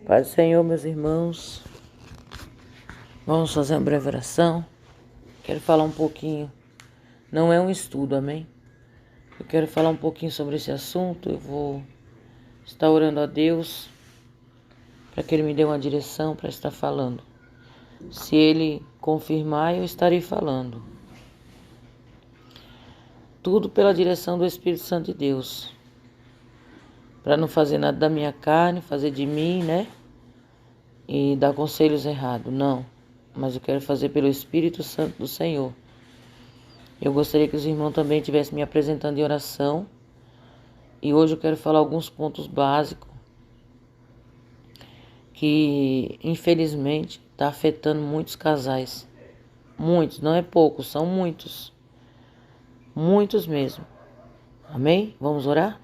Pai do Senhor, meus irmãos, vamos fazer uma breve oração. Quero falar um pouquinho, não é um estudo, amém? Eu quero falar um pouquinho sobre esse assunto. Eu vou estar orando a Deus para que Ele me dê uma direção para estar falando. Se Ele confirmar, eu estarei falando. Tudo pela direção do Espírito Santo de Deus. Para não fazer nada da minha carne, fazer de mim, né? E dar conselhos errados, não. Mas eu quero fazer pelo Espírito Santo do Senhor. Eu gostaria que os irmãos também estivessem me apresentando em oração. E hoje eu quero falar alguns pontos básicos que, infelizmente, está afetando muitos casais. Muitos, não é pouco, são muitos. Muitos mesmo. Amém? Vamos orar?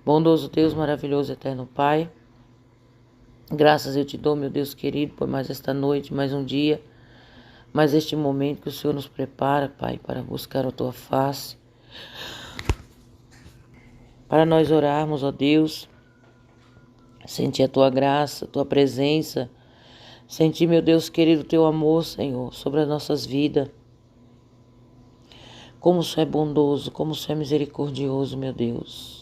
Bondoso Deus, maravilhoso, eterno Pai, graças eu te dou, meu Deus querido, por mais esta noite, mais um dia, mais este momento que o Senhor nos prepara, Pai, para buscar a Tua face, para nós orarmos, ó Deus, sentir a Tua graça, a Tua presença, sentir, meu Deus querido, o Teu amor, Senhor, sobre as nossas vidas. Como o Senhor é bondoso, como o Senhor é misericordioso, meu Deus.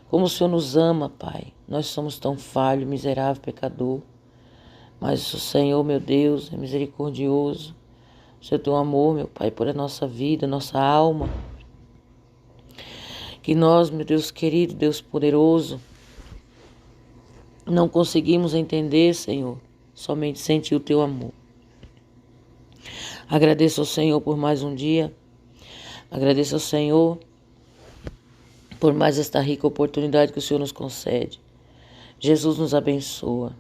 Como o Senhor nos ama, Pai. Nós somos tão falho, miserável, pecador. Mas o Senhor, meu Deus, é misericordioso. O Senhor tem um amor, meu Pai, por a nossa vida, nossa alma. Que nós, meu Deus querido, Deus poderoso, não conseguimos entender, Senhor, somente sentir o Teu amor. Agradeço ao Senhor por mais um dia. Agradeço ao Senhor por mais esta rica oportunidade que o Senhor nos concede. Jesus nos abençoa.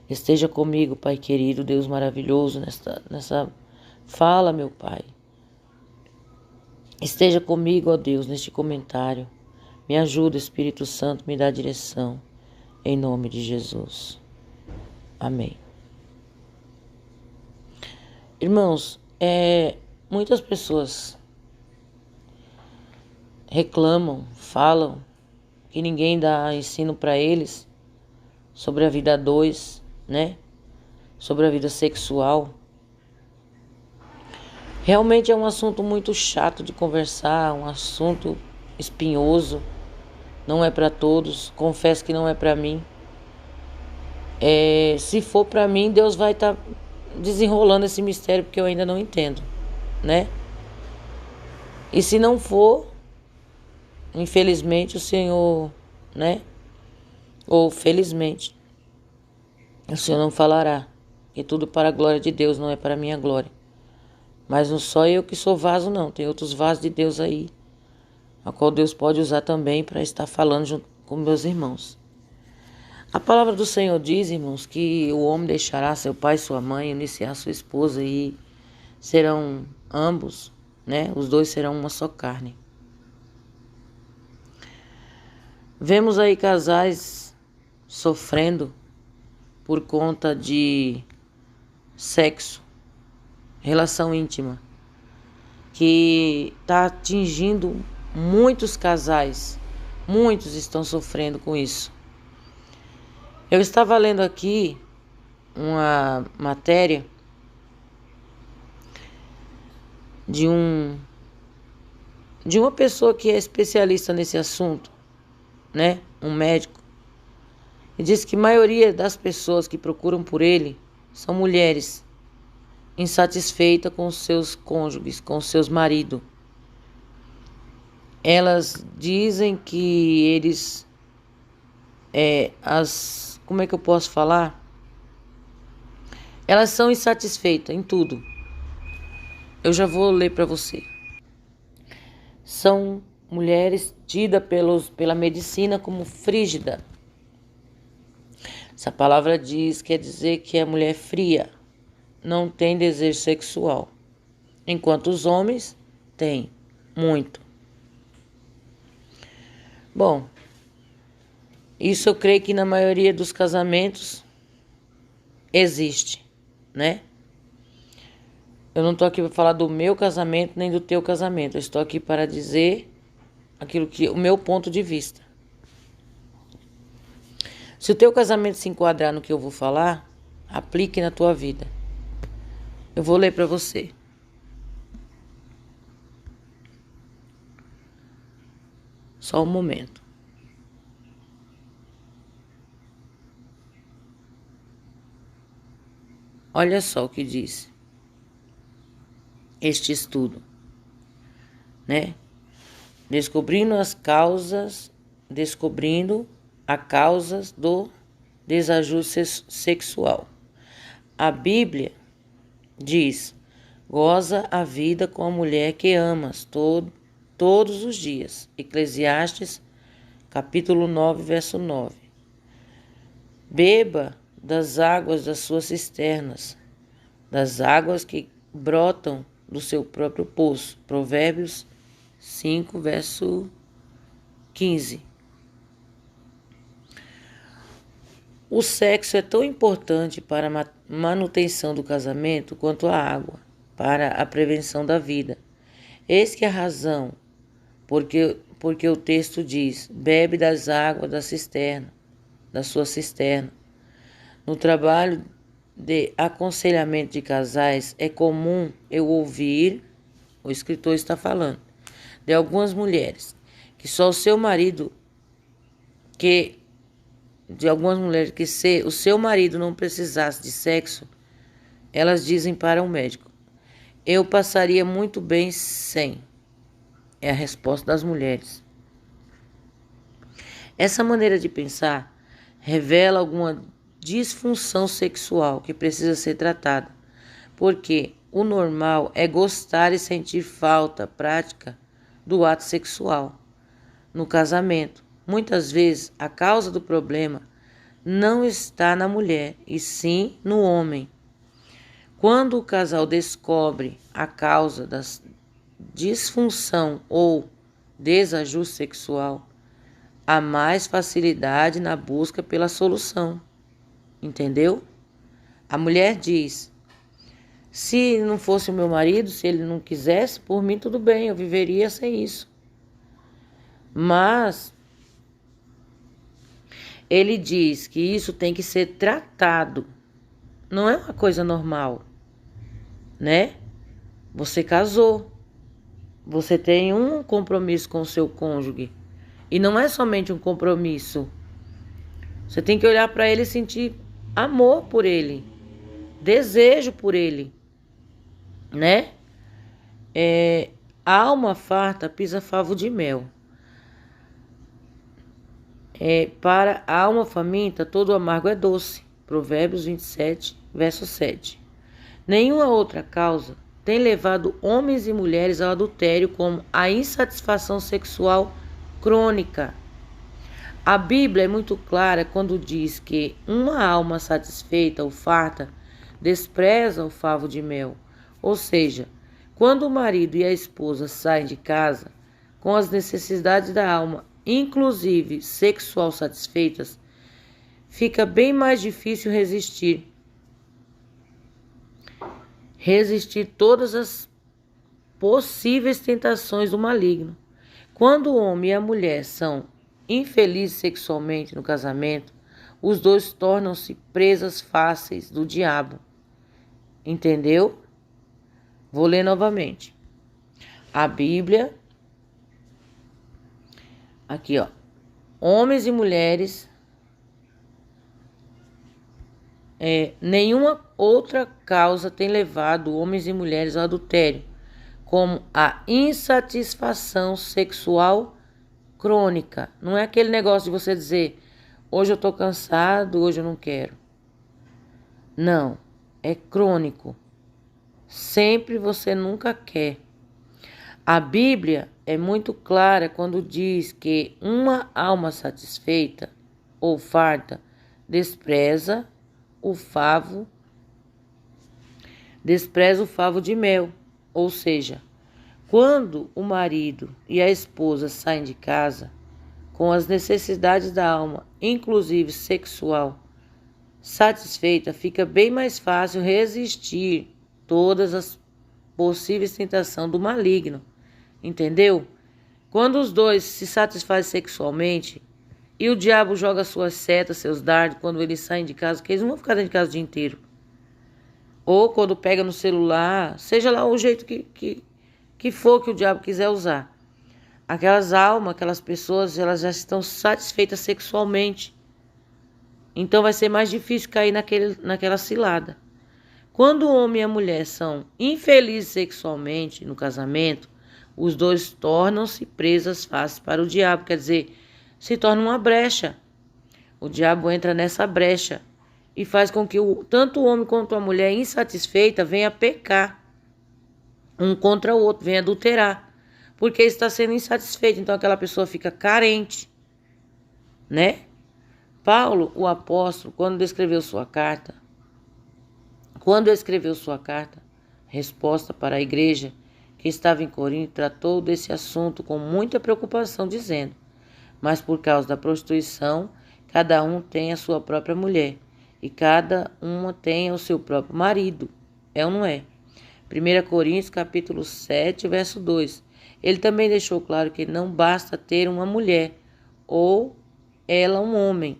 Esteja comigo, Pai querido, Deus maravilhoso, nessa fala, meu Pai. Esteja comigo, ó Deus, neste comentário. Me ajuda, Espírito Santo, me dá direção. Em nome de Jesus. Amém. Irmãos, muitas pessoas reclamam, falam que ninguém dá ensino para eles sobre a vida a dois, né? Sobre a vida sexual. Realmente é um assunto muito chato de conversar, um assunto espinhoso. Não é para todos, confesso que não é para mim. Se for para mim, Deus vai estar desenrolando esse mistério, porque eu ainda não entendo, né? E se não for, infelizmente o Senhor, né? Ou felizmente, o Senhor não falará. E tudo para a glória de Deus, não é para a minha glória. Mas não só eu que sou vaso, não. Tem outros vasos de Deus aí, a qual Deus pode usar também para estar falando junto com meus irmãos. A palavra do Senhor diz, irmãos, que o homem deixará seu pai e sua mãe, iniciar sua esposa e serão ambos, né? Os dois serão uma só carne. Vemos aí casais sofrendo por conta de sexo, relação íntima, que está atingindo muitos casais. Muitos estão sofrendo com isso. Eu estava lendo aqui uma matéria de uma pessoa que é especialista nesse assunto, né? Um médico. E diz que a maioria das pessoas que procuram por ele são mulheres insatisfeitas com seus cônjuges, com seus maridos. Elas dizem que eles como é que eu posso falar? Elas são insatisfeitas em tudo. Eu já vou ler para você. São mulheres tidas pela medicina como frígida. Essa palavra quer dizer que a mulher fria, não tem desejo sexual, enquanto os homens têm muito. Bom, isso eu creio que na maioria dos casamentos existe, né? Eu não estou aqui para falar do meu casamento nem do teu casamento. Eu estou aqui para dizer o meu ponto de vista. Se o teu casamento se enquadrar no que eu vou falar, aplique na tua vida. Eu vou ler para você. Só um momento. Olha só o que diz este estudo, né? Descobrindo a causas do desajuste sexual. A Bíblia diz: goza a vida com a mulher que amas todos os dias. Eclesiastes, capítulo 9, verso 9. Beba das águas das suas cisternas, das águas que brotam do seu próprio poço. Provérbios 5, verso 15. O sexo é tão importante para a manutenção do casamento quanto a água para a prevenção da vida. Eis que a razão, porque o texto diz: bebe das águas da sua cisterna. No trabalho de aconselhamento de casais, é comum eu ouvir, o escritor está falando, de algumas mulheres que só o seu marido, se o seu marido não precisasse de sexo, elas dizem para o médico: eu passaria muito bem sem. É a resposta das mulheres. Essa maneira de pensar revela alguma disfunção sexual que precisa ser tratada, porque o normal é gostar e sentir falta prática do ato sexual. No casamento, muitas vezes a causa do problema não está na mulher, e sim no homem. Quando o casal descobre a causa da disfunção ou desajuste sexual, há mais facilidade na busca pela solução. Entendeu? A mulher diz: se não fosse o meu marido, se ele não quisesse, por mim tudo bem, eu viveria sem isso. Mas ele diz que isso tem que ser tratado. Não é uma coisa normal, né? Você casou. Você tem um compromisso com o seu cônjuge. E não é somente um compromisso. Você tem que olhar para ele e sentir amor por ele, desejo por ele, né? Alma farta pisa favo de mel. Para a alma faminta, todo amargo é doce. Provérbios 27, verso 7. Nenhuma outra causa tem levado homens e mulheres ao adultério como a insatisfação sexual crônica. A Bíblia é muito clara quando diz que uma alma satisfeita ou farta despreza o favo de mel. Ou seja, quando o marido e a esposa saem de casa com as necessidades da alma, inclusive sexual, satisfeitas, fica bem mais difícil resistir todas as possíveis tentações do maligno. Quando o homem e a mulher são infelizes sexualmente no casamento, os dois tornam-se presas fáceis do diabo. Entendeu? Vou ler novamente. A Bíblia, aqui ó, homens e mulheres, nenhuma outra causa tem levado homens e mulheres ao adultério, como a insatisfação sexual crônica. Não é aquele negócio de você dizer: hoje eu estou cansado, hoje eu não quero. Não, é crônico. Sempre você nunca quer. A Bíblia é muito clara quando diz que uma alma satisfeita ou farta despreza o favo de mel. Ou seja, quando o marido e a esposa saem de casa com as necessidades da alma, inclusive sexual, satisfeita, fica bem mais fácil resistir todas as possíveis tentações do maligno. Entendeu? Quando os dois se satisfazem sexualmente E o diabo joga suas setas, seus dardos, quando eles saem de casa, que eles não vão ficar dentro de casa o dia inteiro. Ou quando pega no celular, seja lá o jeito que for que o diabo quiser usar. Aquelas almas, aquelas pessoas, elas já estão satisfeitas sexualmente. Então vai ser mais difícil cair naquela cilada. Quando o homem e a mulher são infelizes sexualmente no casamento, os dois tornam-se presas fáceis para o diabo, quer dizer, se torna uma brecha. O diabo entra nessa brecha e faz com que tanto o homem quanto a mulher insatisfeita venha pecar um contra o outro, venha adulterar, porque está sendo insatisfeito, então aquela pessoa fica carente, né? Paulo, o apóstolo, quando escreveu sua carta, resposta para a igreja que estava em Corinto, tratou desse assunto com muita preocupação, dizendo: mas por causa da prostituição, cada um tem a sua própria mulher, e cada uma tem o seu próprio marido. É ou não é? 1 Coríntios, capítulo 7, verso 2. Ele também deixou claro que não basta ter uma mulher, ou ela um homem.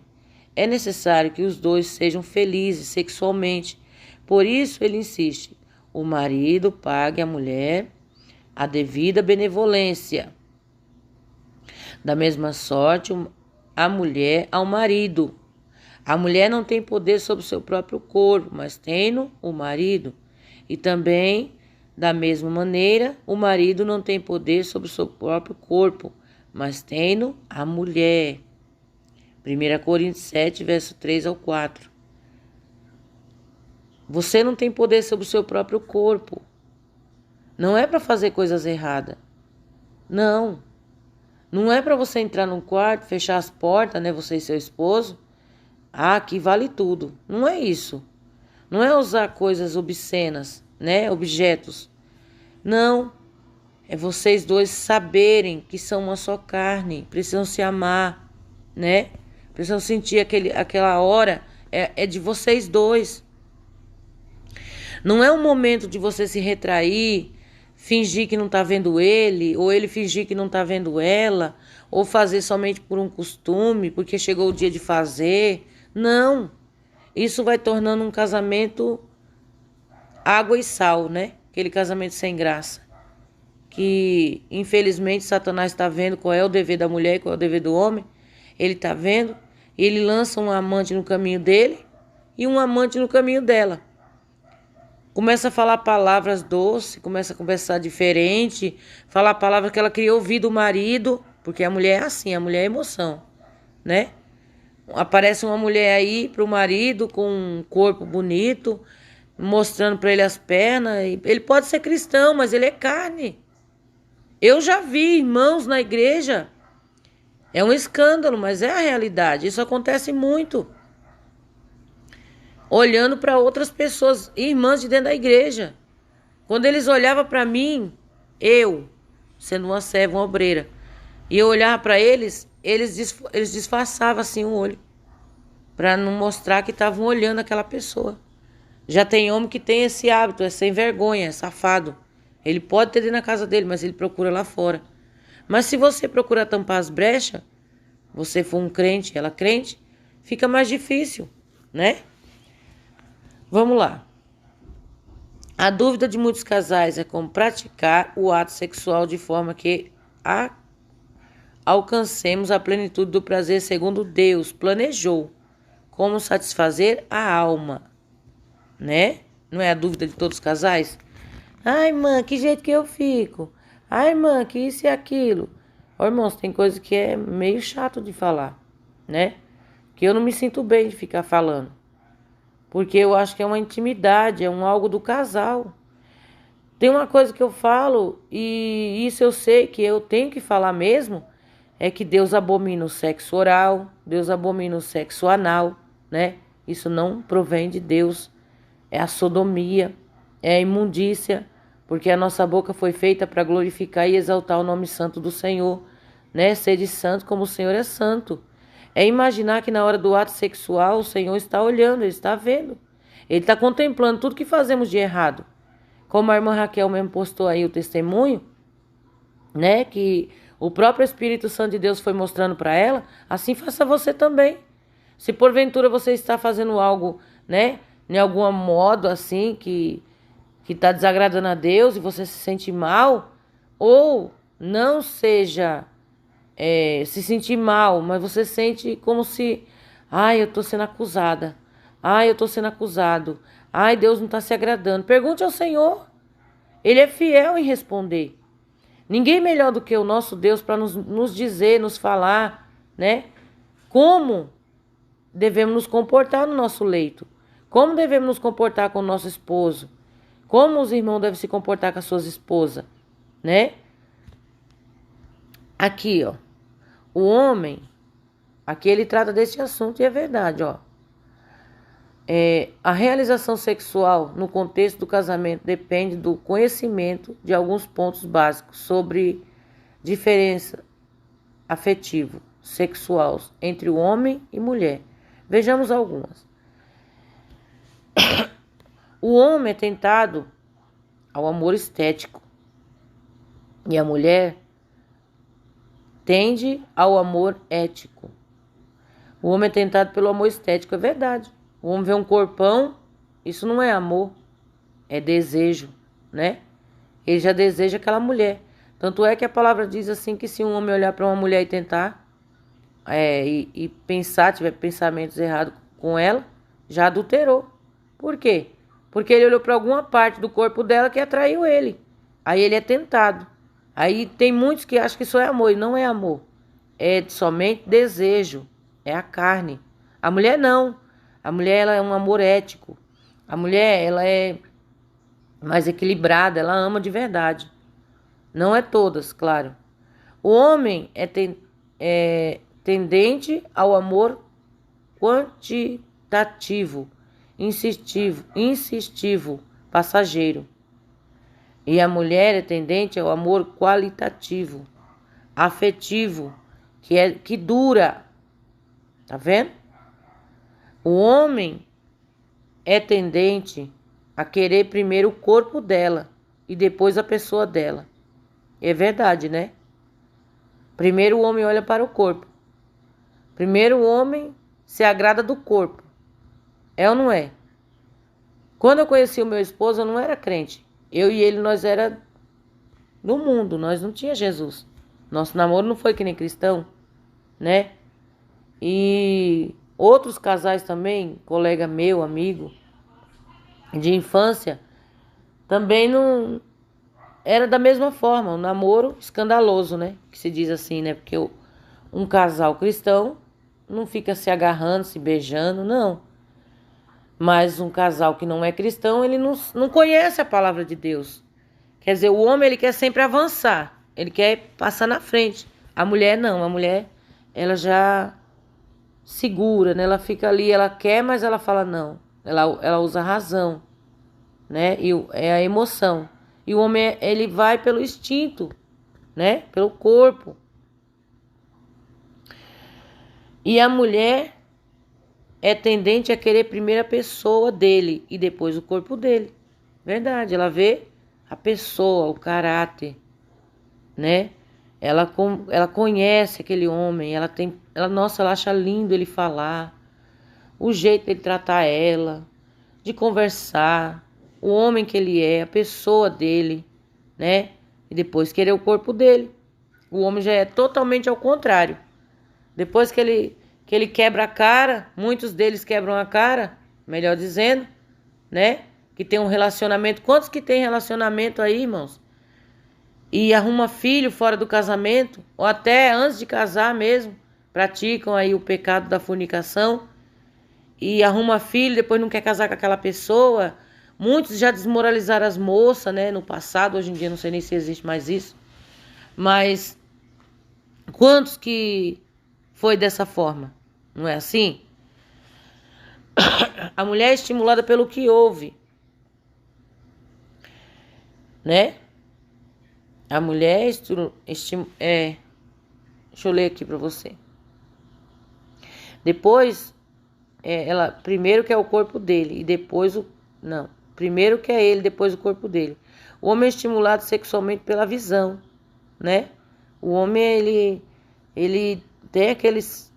É necessário que os dois sejam felizes sexualmente. Por isso ele insiste: o marido pague à mulher a devida benevolência. Da mesma sorte, a mulher ao marido. A mulher não tem poder sobre o seu próprio corpo, mas tem-no o marido. E também, da mesma maneira, o marido não tem poder sobre o seu próprio corpo, mas tem-no a mulher. 1 Coríntios 7, verso 3 ao 4. Você não tem poder sobre o seu próprio corpo. Não é para fazer coisas erradas. Não. Não é para você entrar num quarto, fechar as portas, né? Você e seu esposo. Ah, aqui vale tudo. Não é isso. Não é usar coisas obscenas, né? Objetos. Não. É vocês dois saberem que são uma só carne. Precisam se amar, né? Precisam sentir aquela hora. É de vocês dois. Não é um momento de você se retrair, fingir que não está vendo ele, ou ele fingir que não está vendo ela, ou fazer somente por um costume, porque chegou o dia de fazer. Não. Isso vai tornando um casamento água e sal, né? Aquele casamento sem graça. Que, infelizmente, Satanás está vendo qual é o dever da mulher e qual é o dever do homem. Ele está vendo. Ele lança um amante no caminho dele e um amante no caminho dela. Começa a falar palavras doces, começa a conversar diferente, falar palavras que ela queria ouvir do marido, porque a mulher é assim, a mulher é emoção, né? Aparece uma mulher aí pro marido com um corpo bonito, mostrando para ele as pernas. Ele pode ser cristão, mas ele é carne. Eu já vi irmãos na igreja. É um escândalo, mas é a realidade. Isso acontece muito. Olhando para outras pessoas, irmãs de dentro da igreja. Quando eles olhavam para mim, eu, sendo uma serva, uma obreira, e eu olhava para eles, eles disfarçavam assim o olho, para não mostrar que estavam olhando aquela pessoa. Já tem homem que tem esse hábito, é sem vergonha, é safado. Ele pode ter dentro da casa dele, mas ele procura lá fora. Mas se você procurar tampar as brechas, você for um crente, ela crente, fica mais difícil, né? Vamos lá. A dúvida de muitos casais é como praticar o ato sexual de forma que alcancemos a plenitude do prazer segundo Deus planejou. Como satisfazer a alma, né? Não é a dúvida de todos os casais? Ai, mãe, que jeito que eu fico? Ai, mãe, que isso e aquilo. Ó, irmãos, tem coisa que é meio chato de falar, né? Que eu não me sinto bem de ficar falando. Porque eu acho que é uma intimidade, é algo do casal. Tem uma coisa que eu falo, e isso eu sei que eu tenho que falar mesmo, é que Deus abomina o sexo oral, Deus abomina o sexo anal, né? Isso não provém de Deus. É a sodomia, é a imundícia, porque a nossa boca foi feita para glorificar e exaltar o nome santo do Senhor, né? Sede santo como o Senhor é santo. É imaginar que na hora do ato sexual o Senhor está olhando, Ele está vendo. Ele está contemplando tudo que fazemos de errado. Como a irmã Raquel mesmo postou aí o testemunho, né? Que o próprio Espírito Santo de Deus foi mostrando para ela, assim faça você também. Se porventura você está fazendo algo, né, de algum modo assim, que está desagradando a Deus e você se sente mal, ou não seja se sentir mal, mas você sente como se, ai, eu estou sendo acusada, ai, eu estou sendo acusado, ai, Deus não está se agradando. Pergunte ao Senhor, Ele é fiel em responder. Ninguém melhor do que o nosso Deus para nos dizer, nos falar, né? Como devemos nos comportar no nosso leito. Como devemos nos comportar com o nosso esposo. Como os irmãos devem se comportar com as suas esposas, né? Aqui, ó. O homem, aqui ele trata desse assunto e é verdade, ó. A realização sexual no contexto do casamento depende do conhecimento de alguns pontos básicos sobre diferença afetivo, sexual entre o homem e mulher. Vejamos algumas. O homem é tentado ao amor estético e a mulher tende ao amor ético. O homem é tentado pelo amor estético, é verdade. O homem vê um corpão, isso não é amor, é desejo, né? Ele já deseja aquela mulher. Tanto é que a palavra diz assim que se um homem olhar para uma mulher e tentar e pensar, tiver pensamentos errados com ela, já adulterou. Por quê? Porque ele olhou para alguma parte do corpo dela que atraiu ele. Aí ele é tentado. Aí tem muitos que acham que isso é amor, e não é amor. É somente desejo, é a carne. A mulher não. A mulher ela é um amor ético. A mulher ela é mais equilibrada, ela ama de verdade. Não é todas, claro. O homem é tendente ao amor quantitativo, insistivo, passageiro. E a mulher é tendente ao amor qualitativo, afetivo, que dura. Tá vendo? O homem é tendente a querer primeiro o corpo dela e depois a pessoa dela. É verdade, né? Primeiro o homem olha para o corpo. Primeiro o homem se agrada do corpo. É ou não é? Quando eu conheci o meu esposo, eu não era crente. Eu e ele, nós era do mundo, nós não tinha Jesus. Nosso namoro não foi que nem cristão, né? E outros casais também, colega meu, amigo, de infância, também não era da mesma forma, um namoro escandaloso, né? Que se diz assim, né? Porque um casal cristão não fica se agarrando, se beijando, não. Mas um casal que não é cristão, ele não conhece a palavra de Deus. Quer dizer, o homem ele quer sempre avançar, ele quer passar na frente. A mulher não, a mulher ela já segura, né? Ela fica ali, ela quer, mas ela fala não. Ela usa a razão, né? E é a emoção. E o homem ele vai pelo instinto, né? Pelo corpo. E a mulher é tendente a querer primeiro a pessoa dele e depois o corpo dele. Verdade, ela vê a pessoa, o caráter, né? Ela conhece aquele homem, nossa, ela acha lindo ele falar, o jeito dele tratar ela, de conversar, o homem que ele é, a pessoa dele, né? E depois querer o corpo dele. O homem já é totalmente ao contrário. Depois que ele quebra a cara, muitos deles quebram a cara, melhor dizendo, né? Que tem um relacionamento. Quantos que tem relacionamento aí, irmãos? E arruma filho fora do casamento, ou até antes de casar mesmo, praticam aí o pecado da fornicação, e arruma filho, depois não quer casar com aquela pessoa. Muitos já desmoralizaram as moças, né? No passado, hoje em dia não sei nem se existe mais isso. Mas quantos que foi dessa forma? Não é assim? A mulher é estimulada pelo que ouve, né? A mulher deixa eu ler aqui para você. Depois, ela primeiro quer o corpo dele e depois primeiro quer ele, depois o corpo dele. O homem é estimulado sexualmente pela visão, né? O homem, ele tem aqueles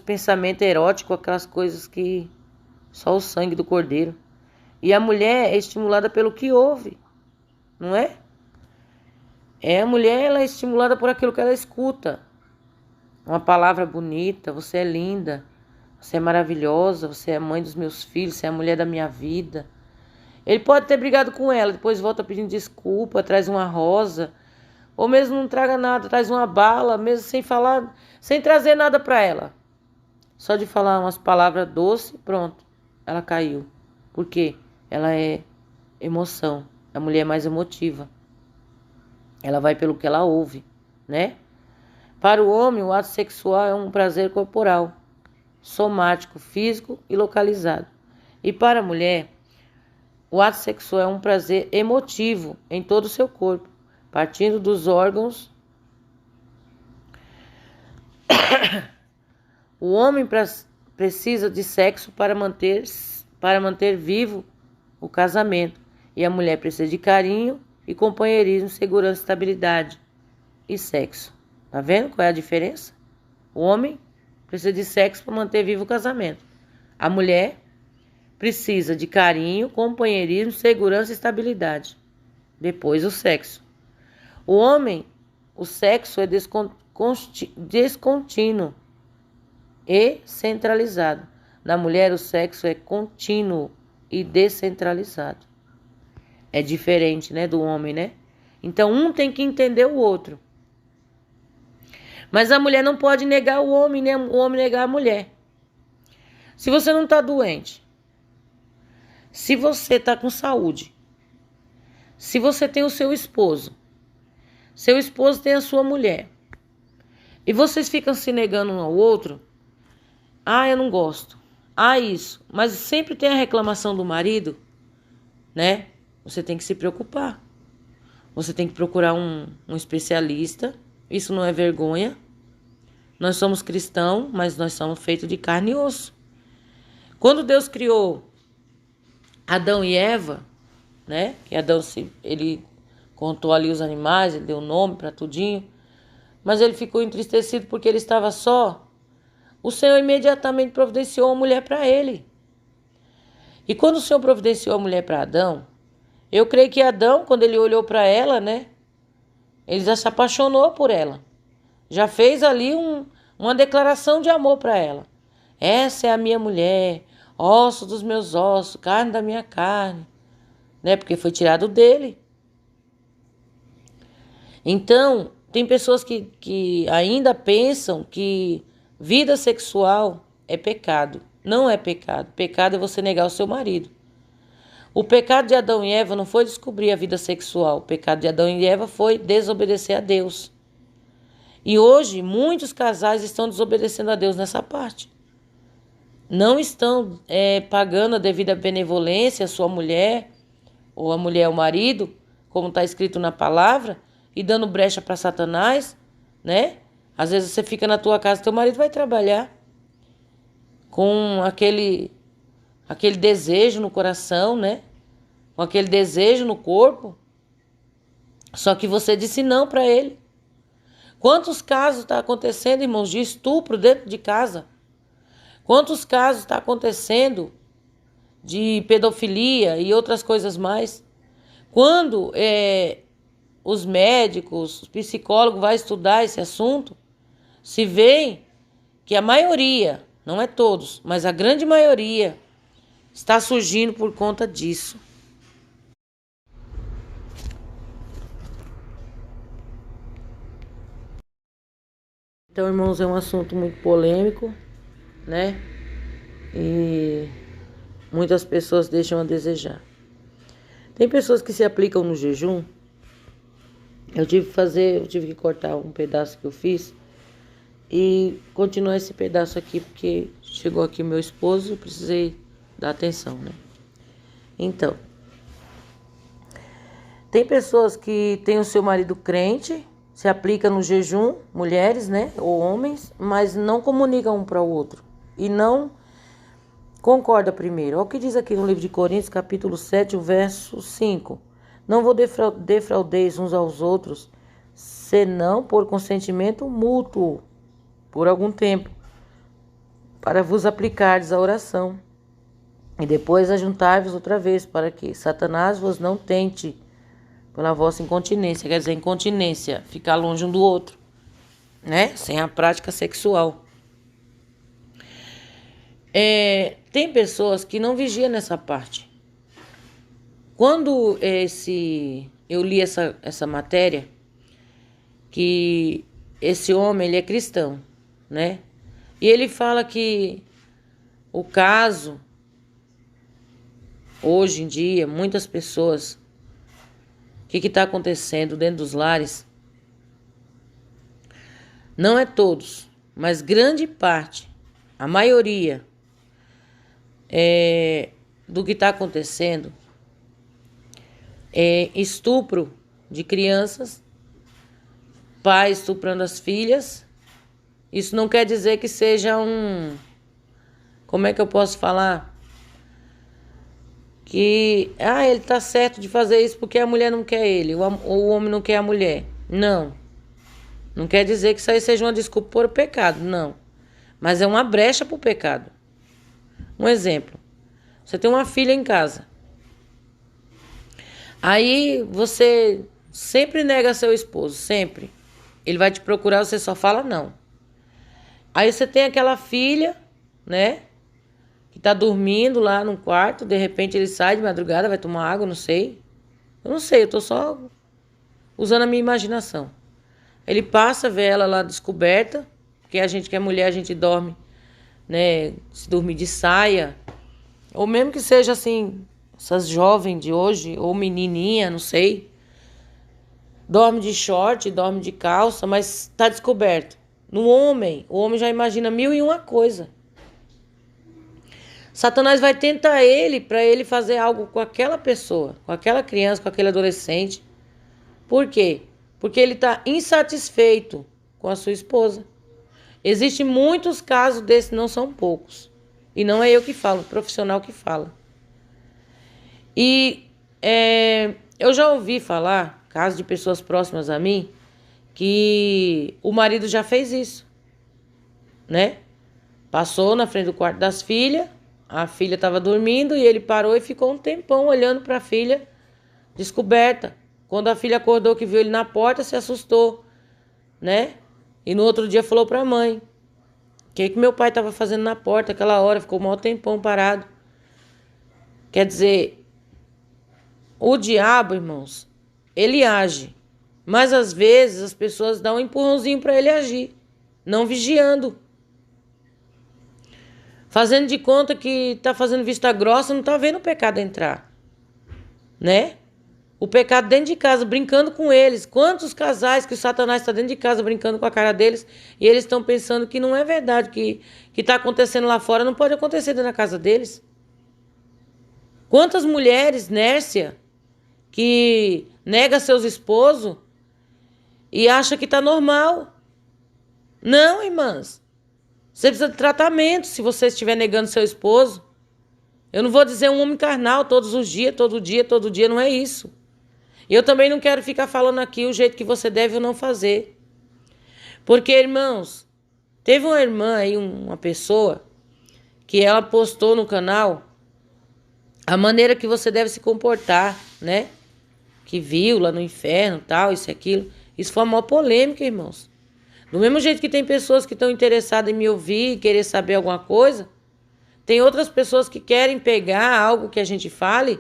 pensamentos eróticos, aquelas coisas que só o sangue do cordeiro. E a mulher é estimulada pelo que ouve, não é? A mulher, ela é estimulada por aquilo que ela escuta. Uma palavra bonita, você é linda, você é maravilhosa, você é a mãe dos meus filhos, você é a mulher da minha vida. Ele pode ter brigado com ela, depois volta pedindo desculpa, traz uma rosa, ou mesmo não traga nada, traz uma bala, mesmo sem falar, sem trazer nada para ela. Só de falar umas palavras doces, pronto, ela caiu. Por quê? Ela é emoção, a mulher é mais emotiva. Ela vai pelo que ela ouve, né? Para o homem, o ato sexual é um prazer corporal, somático, físico e localizado. E para a mulher, o ato sexual é um prazer emotivo em todo o seu corpo, partindo dos órgãos. O homem precisa de sexo para manter vivo o casamento, e a mulher precisa de carinho e companheirismo, segurança, estabilidade e sexo. Tá vendo qual é a diferença? O homem precisa de sexo para manter vivo o casamento. A mulher precisa de carinho, companheirismo, segurança e estabilidade. Depois o sexo. O homem, o sexo é descontínuo e centralizado. Na mulher, o sexo é contínuo e descentralizado. É diferente, né, do homem, né? Então, um tem que entender o outro. Mas a mulher não pode negar o homem, nem o homem negar a mulher. Se você não está doente, se você está com saúde, se você tem o seu esposo tem a sua mulher, e vocês ficam se negando um ao outro, eu não gosto, isso, mas sempre tem a reclamação do marido, né? Você tem que se preocupar. Você tem que procurar um especialista. Isso não é vergonha. Nós somos cristãos, mas nós somos feitos de carne e osso. Quando Deus criou Adão e Eva, né? Que Adão, ele contou ali os animais, ele deu nome para tudinho. Mas ele ficou entristecido porque ele estava só. O Senhor imediatamente providenciou uma mulher para ele. E quando o Senhor providenciou a mulher para Adão, eu creio que Adão, quando ele olhou para ela, né? Ele já se apaixonou por ela. Já fez ali uma declaração de amor para ela. Essa é a minha mulher, osso dos meus ossos, carne da minha carne. Né? Porque foi tirado dele. Então, tem pessoas que ainda pensam que vida sexual é pecado. Não é pecado. Pecado é você negar o seu marido. O pecado de Adão e Eva não foi descobrir a vida sexual. O pecado de Adão e Eva foi desobedecer a Deus. E hoje, muitos casais estão desobedecendo a Deus nessa parte. Não estão pagando a devida benevolência à sua mulher, ou a mulher ao marido, como está escrito na palavra, e dando brecha para Satanás, né? Às vezes você fica na tua casa, teu marido vai trabalhar com aquele desejo no coração, né? Com aquele desejo no corpo. Só que você disse não para ele. Quantos casos está acontecendo, irmãos, de estupro dentro de casa? Quantos casos está acontecendo de pedofilia e outras coisas mais? Quando os médicos, os psicólogos vão estudar esse assunto, se vê que a maioria, não é todos, mas a grande maioria, está surgindo por conta disso. Então, irmãos, é um assunto muito polêmico, né? E muitas pessoas deixam a desejar. Tem pessoas que se aplicam no jejum. Eu tive que cortar um pedaço que eu fiz e continuar esse pedaço aqui, porque chegou aqui meu esposo e precisei dar atenção, né? Então, tem pessoas que têm o seu marido crente, se aplica no jejum, mulheres, né, ou homens, mas não comunicam um para o outro e não concorda primeiro. Olha o que diz aqui no livro de Coríntios, capítulo 7, o verso 5. Não vou defraudeis uns aos outros, senão por consentimento mútuo, por algum tempo, para vos aplicardes a oração, e depois ajuntai-vos outra vez, para que Satanás vos não tente pela vossa incontinência. Quer dizer, incontinência, ficar longe um do outro, né? Sem a prática sexual. Tem pessoas que não vigiam nessa parte. Quando eu li essa matéria, que esse homem, ele é cristão, né? E ele fala que o caso, hoje em dia, muitas pessoas, o que está acontecendo dentro dos lares, não é todos, mas grande parte, a maioria do que está acontecendo é estupro de crianças, pais estuprando as filhas. Isso não quer dizer que seja como é que eu posso falar? Que ele tá certo de fazer isso porque a mulher não quer ele, ou o homem não quer a mulher. Não. Não quer dizer que isso aí seja uma desculpa por pecado, não. Mas é uma brecha para o pecado. Um exemplo. Você tem uma filha em casa. Aí você sempre nega seu esposo, sempre. Ele vai te procurar, você só fala não. Aí você tem aquela filha, né? Que tá dormindo lá no quarto, de repente ele sai de madrugada, vai tomar água, não sei. Eu não sei, eu tô só usando a minha imaginação. Ele passa, vê ela lá descoberta, porque a gente que é mulher, a gente dorme, né? Se dormir de saia, ou mesmo que seja assim, essas jovens de hoje, ou menininha, não sei. Dorme de short, dorme de calça, mas tá descoberto. No homem, o homem já imagina 1001 coisa. Satanás vai tentar ele para ele fazer algo com aquela pessoa, com aquela criança, com aquele adolescente. Por quê? Porque ele está insatisfeito com a sua esposa. Existem muitos casos desses, não são poucos. E não é eu que falo, é o profissional que fala. E eu já ouvi falar, casos de pessoas próximas a mim, que o marido já fez isso, né? Passou na frente do quarto das filhas, a filha estava dormindo e ele parou e ficou um tempão olhando para a filha descoberta. Quando a filha acordou que viu ele na porta, se assustou, né? E no outro dia falou para a mãe: o que meu pai estava fazendo na porta aquela hora? Ficou um maior tempão parado. Quer dizer, o diabo, irmãos, ele age. Mas às vezes as pessoas dão um empurrãozinho para ele agir, não vigiando. Fazendo de conta que tá fazendo vista grossa, não tá vendo o pecado entrar, né? O pecado dentro de casa, brincando com eles. Quantos casais que o Satanás está dentro de casa brincando com a cara deles e eles estão pensando que não é verdade, que está acontecendo lá fora não pode acontecer dentro da casa deles. Quantas mulheres, Nércia, que nega seus esposos e acha que está normal. Não, irmãs. Você precisa de tratamento se você estiver negando seu esposo. Eu não vou dizer um homem carnal todos os dias, todo dia, não é isso. E eu também não quero ficar falando aqui o jeito que você deve ou não fazer. Porque, irmãos, teve uma irmã aí, uma pessoa, que ela postou no canal a maneira que você deve se comportar, né? Que viu lá no inferno, tal, isso e aquilo. Isso foi uma maior polêmica, irmãos. Do mesmo jeito que tem pessoas que estão interessadas em me ouvir e querer saber alguma coisa, tem outras pessoas que querem pegar algo que a gente fale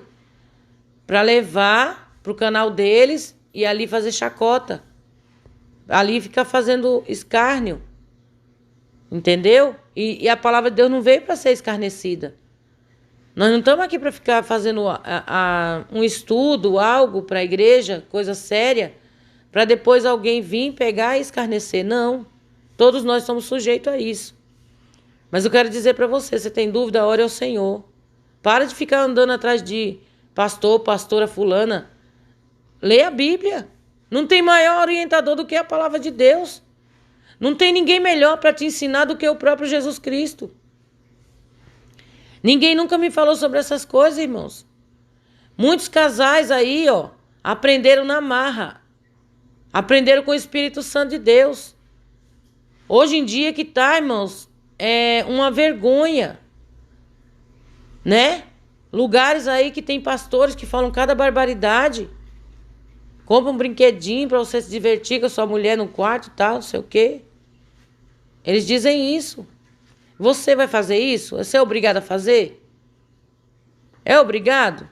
para levar para o canal deles e ali fazer chacota. Ali ficar fazendo escárnio. Entendeu? E a palavra de Deus não veio para ser escarnecida. Nós não estamos aqui para ficar fazendo um estudo, algo para a igreja, coisa séria, para depois alguém vir pegar e escarnecer. Não. Todos nós somos sujeitos a isso. Mas eu quero dizer para você, se tem dúvida, ore ao Senhor. Para de ficar andando atrás de pastor, pastora fulana. Leia a Bíblia. Não tem maior orientador do que a palavra de Deus. Não tem ninguém melhor para te ensinar do que o próprio Jesus Cristo. Ninguém nunca me falou sobre essas coisas, irmãos. Muitos casais aí, aprenderam na marra. Aprenderam com o Espírito Santo de Deus. Hoje em dia que tá, irmãos, é uma vergonha, né? Lugares aí que tem pastores que falam cada barbaridade. Compra um brinquedinho pra você se divertir com a sua mulher no quarto e tal, não sei o quê. Eles dizem isso. Você vai fazer isso? Você é obrigado a fazer? É obrigado?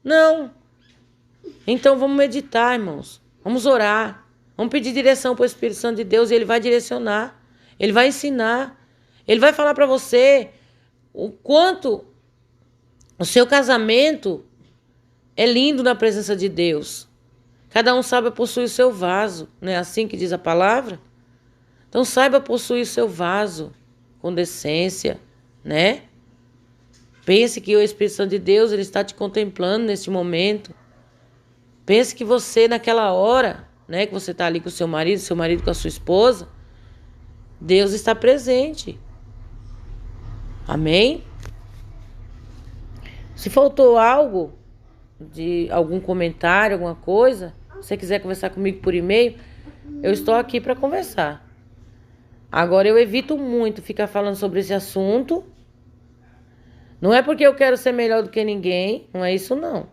Não. Então vamos meditar, irmãos. Vamos orar. Vamos pedir direção para o Espírito Santo de Deus e Ele vai direcionar. Ele vai ensinar. Ele vai falar para você o quanto o seu casamento é lindo na presença de Deus. Cada um sabe possuir o seu vaso. Não é assim que diz a palavra? Então saiba possuir o seu vaso com decência, né? Pense que o Espírito Santo de Deus ele está te contemplando neste momento. Pense que você naquela hora, né, que você está ali com o seu marido com a sua esposa, Deus está presente. Amém? Se faltou algo, de algum comentário, alguma coisa, se você quiser conversar comigo por e-mail, eu estou aqui para conversar. Agora eu evito muito ficar falando sobre esse assunto. Não é porque eu quero ser melhor do que ninguém, não é isso não.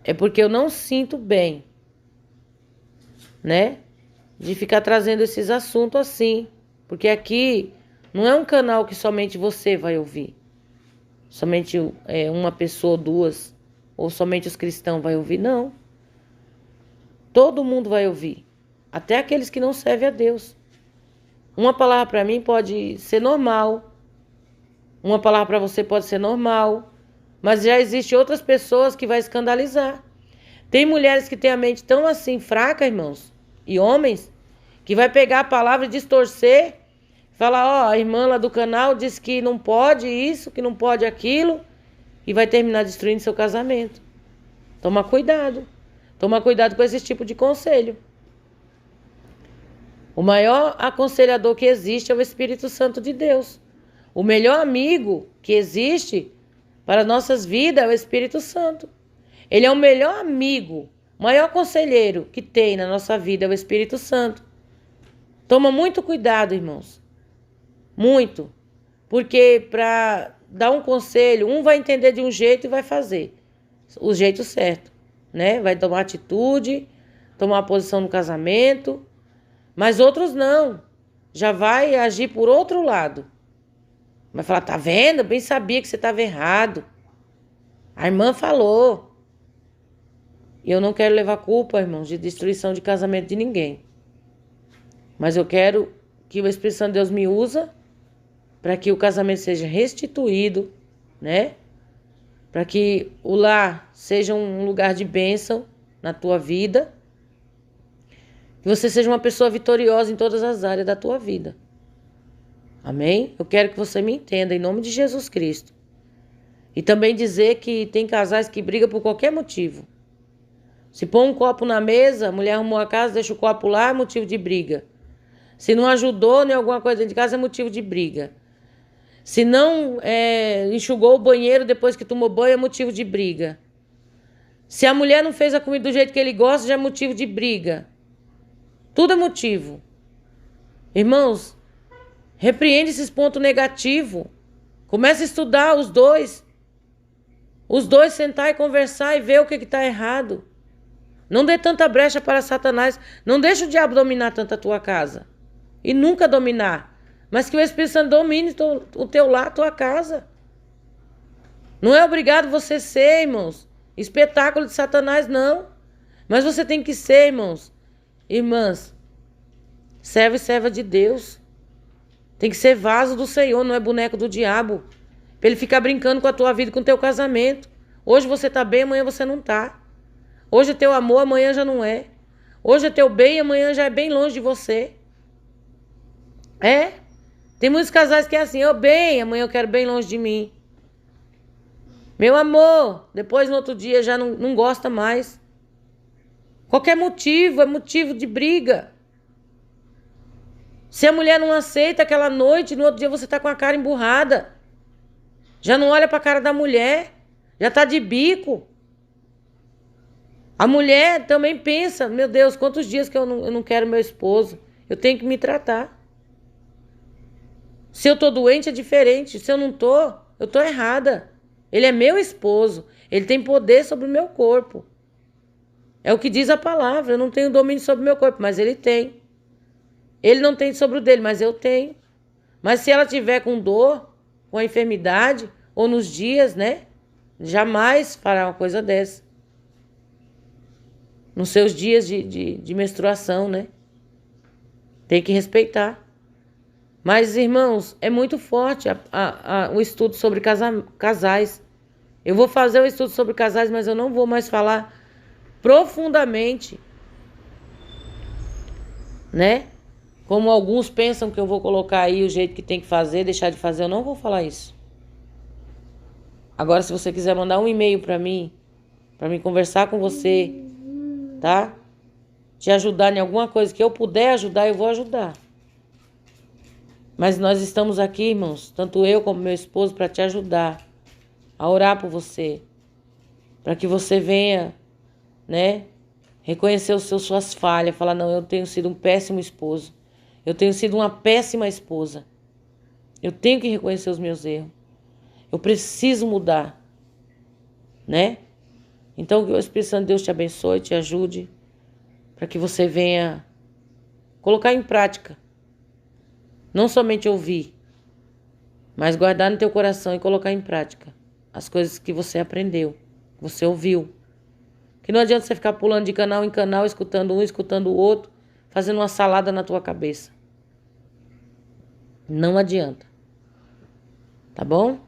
É porque eu não sinto bem, né? De ficar trazendo esses assuntos assim. Porque aqui não é um canal que somente você vai ouvir. Somente uma pessoa ou duas. Ou somente os cristãos vai ouvir. Não. Todo mundo vai ouvir. Até aqueles que não servem a Deus. Uma palavra para mim pode ser normal. Uma palavra para você pode ser normal. Mas já existem outras pessoas que vai escandalizar. Tem mulheres que têm a mente tão assim fraca, irmãos. E homens que vai pegar a palavra e distorcer. Falar, a irmã lá do canal disse que não pode isso, que não pode aquilo. E vai terminar destruindo seu casamento. Toma cuidado. Toma cuidado com esse tipo de conselho. O maior aconselhador que existe é o Espírito Santo de Deus. O melhor amigo que existe para nossas vidas é o Espírito Santo. Ele é o melhor amigo, o maior conselheiro que tem na nossa vida é o Espírito Santo. Toma muito cuidado, irmãos. Muito. Porque para dar um conselho, um vai entender de um jeito e vai fazer o jeito certo, né? Vai tomar atitude, tomar uma posição no casamento, mas outros não. Já vai agir por outro lado. Vai falar, tá vendo? Eu bem sabia que você estava errado. A irmã falou. E eu não quero levar culpa, irmãos, de destruição de casamento de ninguém. Mas eu quero que o Espírito Santo de Deus me usa para que o casamento seja restituído, né? Para que o lar seja um lugar de bênção na tua vida. Que você seja uma pessoa vitoriosa em todas as áreas da tua vida. Amém? Eu quero que você me entenda, em nome de Jesus Cristo. E também dizer que tem casais que brigam por qualquer motivo. Se põe um copo na mesa, a mulher arrumou a casa, deixa o copo lá, é motivo de briga. Se não ajudou nem alguma coisa dentro de casa, é motivo de briga. Se não enxugou o banheiro depois que tomou banho, é motivo de briga. Se a mulher não fez a comida do jeito que ele gosta, já é motivo de briga. Tudo é motivo. Irmãos, repreende esses pontos negativos. Comece a estudar os dois. Os dois sentar e conversar e ver o que está errado. Não dê tanta brecha para Satanás. Não deixe o diabo dominar tanto a tua casa. E nunca dominar. Mas que o Espírito Santo domine o teu lar, a tua casa. Não é obrigado você ser, irmãos, espetáculo de Satanás, não. Mas você tem que ser, irmãos, irmãs, servo e serva de Deus. Tem que ser vaso do Senhor, não é boneco do diabo. Para ele ficar brincando com a tua vida, com o teu casamento. Hoje você está bem, amanhã você não está. Hoje é teu amor, amanhã já não é. Hoje é teu bem, amanhã já é bem longe de você. Tem muitos casais que é assim, bem, amanhã eu quero bem longe de mim. Meu amor, depois no outro dia já não gosta mais. Qualquer motivo, é motivo de briga. Se a mulher não aceita aquela noite, no outro dia você tá com a cara emburrada. Já não olha pra cara da mulher. Já tá de bico. A mulher também pensa, meu Deus, quantos dias que eu não quero meu esposo? Eu tenho que me tratar. Se eu tô doente é diferente. Se eu não tô, eu tô errada. Ele é meu esposo. Ele tem poder sobre o meu corpo. É o que diz a palavra. Eu não tenho domínio sobre o meu corpo, mas ele tem. Ele não tem sobre o dele, mas eu tenho. Mas se ela tiver com dor, com a enfermidade, ou nos dias, né? Jamais fará uma coisa dessa. Nos seus dias de menstruação, né? Tem que respeitar. Mas, irmãos, é muito forte o estudo sobre casais. Eu vou fazer o estudo sobre casais, mas eu não vou mais falar profundamente, né? Como alguns pensam que eu vou colocar aí o jeito que tem que fazer, deixar de fazer, eu não vou falar isso. Agora, se você quiser mandar um e-mail para mim conversar com você, tá? Te ajudar em alguma coisa que eu puder ajudar, eu vou ajudar. Mas nós estamos aqui, irmãos, tanto eu como meu esposo, para te ajudar, a orar por você, para que você venha, né, reconhecer suas falhas, falar, não, eu tenho sido um péssimo esposo, eu tenho sido uma péssima esposa, eu tenho que reconhecer os meus erros, eu preciso mudar, né? Então que o Espírito Santo de Deus te abençoe, te ajude, para que você venha colocar em prática, não somente ouvir, mas guardar no teu coração e colocar em prática as coisas que você aprendeu, que você ouviu. Que não adianta você ficar pulando de canal em canal, escutando um, escutando o outro, fazendo uma salada na tua cabeça. Não adianta. Tá bom?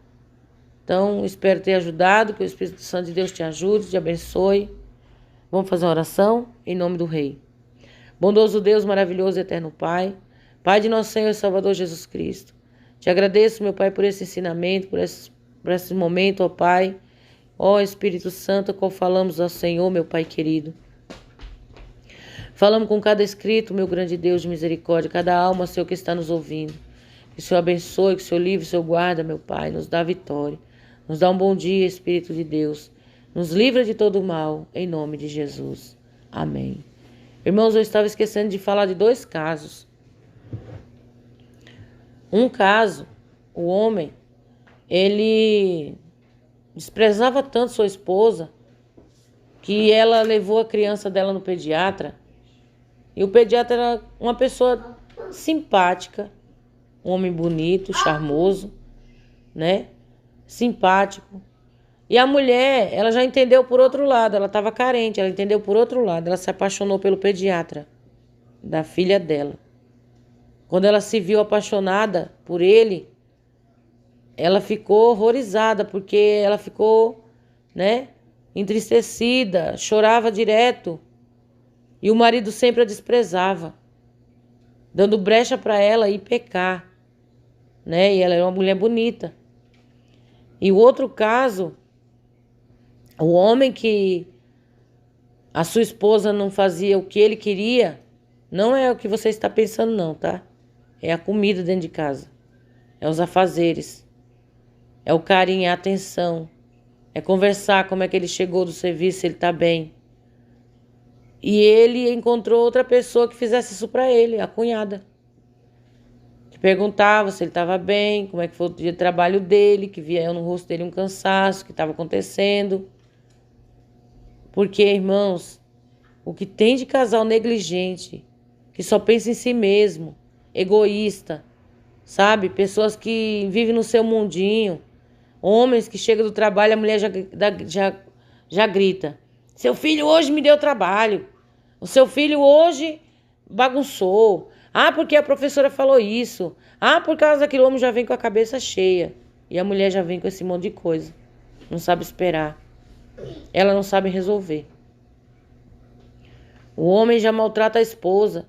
Então, espero ter ajudado, que o Espírito Santo de Deus te ajude, te abençoe. Vamos fazer uma oração em nome do Rei. Bondoso Deus, maravilhoso e eterno Pai, Pai de nosso Senhor e Salvador Jesus Cristo. Te agradeço, meu Pai, por esse ensinamento, por esse momento, ó Pai. Ó Espírito Santo, qual falamos ao Senhor, meu Pai querido. Falamos com cada escrito, meu grande Deus de misericórdia, cada alma, Senhor, que está nos ouvindo. Que o Senhor abençoe, que o Senhor livre, que o Senhor guarda, meu Pai, nos dá vitória. Nos dá um bom dia, Espírito de Deus. Nos livra de todo o mal, em nome de Jesus. Amém. Irmãos, eu estava esquecendo de falar de 2 casos. Um caso, o homem, ele desprezava tanto sua esposa que ela levou a criança dela no pediatra. E o pediatra era uma pessoa simpática, um homem bonito, charmoso, né? Simpático. E a mulher, ela já entendeu por outro lado, ela estava carente, ela entendeu por outro lado, ela se apaixonou pelo pediatra da filha dela. Quando ela se viu apaixonada por ele, ela ficou horrorizada, porque ela ficou, né, entristecida, chorava direto. E o marido sempre a desprezava, dando brecha para ela ir pecar, né? E ela era uma mulher bonita. E o outro caso, o homem que a sua esposa não fazia o que ele queria, não é o que você está pensando não, tá? É a comida dentro de casa, é os afazeres, é o carinho, é a atenção, é conversar como é que ele chegou do serviço, se ele está bem. E ele encontrou outra pessoa que fizesse isso para ele, a cunhada. Que perguntava se ele estava bem, como é que foi o dia de trabalho dele, que via no rosto dele um cansaço, o que estava acontecendo. Porque, irmãos, o que tem de casal negligente, que só pensa em si mesmo, egoísta, sabe? Pessoas que vivem no seu mundinho, homens que chegam do trabalho, a mulher já grita. Seu filho hoje me deu trabalho. O seu filho hoje bagunçou. Ah, porque a professora falou isso. Ah, por causa daquilo, o homem já vem com a cabeça cheia. E a mulher já vem com esse monte de coisa. Não sabe esperar. Ela não sabe resolver. O homem já maltrata a esposa.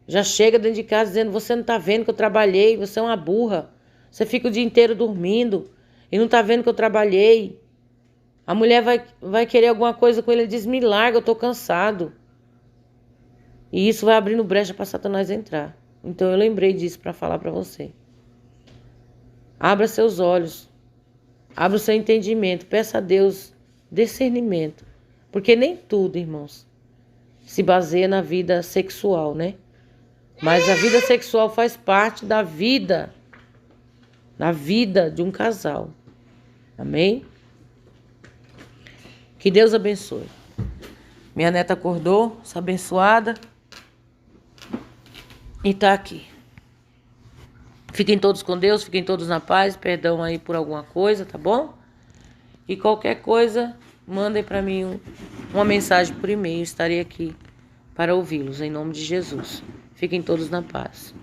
Já chega dentro de casa dizendo, você não tá vendo que eu trabalhei, você é uma burra. Você fica o dia inteiro dormindo e não tá vendo que eu trabalhei. A mulher vai querer alguma coisa com ele, ele diz, me larga, eu tô cansado. E isso vai abrindo brecha para Satanás entrar. Então eu lembrei disso para falar para você. Abra seus olhos. Abra o seu entendimento. Peça a Deus discernimento Porque nem tudo, irmãos, se baseia na vida sexual, né? Mas a vida sexual faz parte da vida de um casal. Amém? Que Deus abençoe. Minha neta acordou, essa abençoada, e tá aqui. Fiquem todos com Deus, fiquem todos na paz. Perdão aí por alguma coisa, tá bom? E qualquer coisa, mandem para mim uma mensagem por e-mail. Estarei aqui para ouvi-los, em nome de Jesus. Fiquem todos na paz.